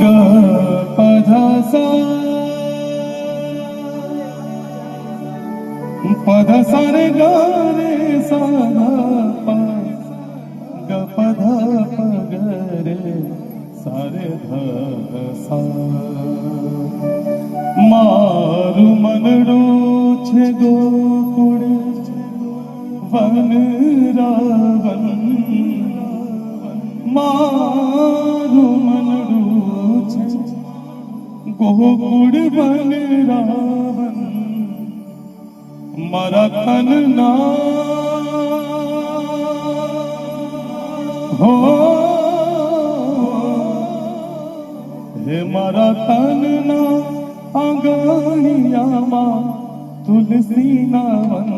ग पध सा पध सा रे ग रे सा प ग पध प ग रे सा रे ध सा मारू मनडू छे गोकुळ वन रावण मारू मनडू छे गोकुळ वन रावण मारा तन ना हो हे मारा तन ना आंगणिया मा तुलसी नावन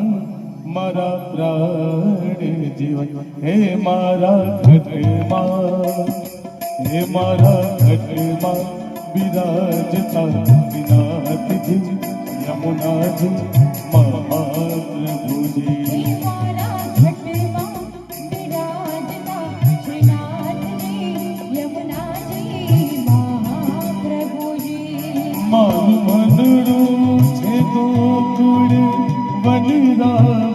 मारा प्राण जीवन हे मारा घटमा हे मारा घटमा विराजता विनाथ जी यमुना जी महाप्रभु जी मारू मनडू छे गोकुळ वन रावण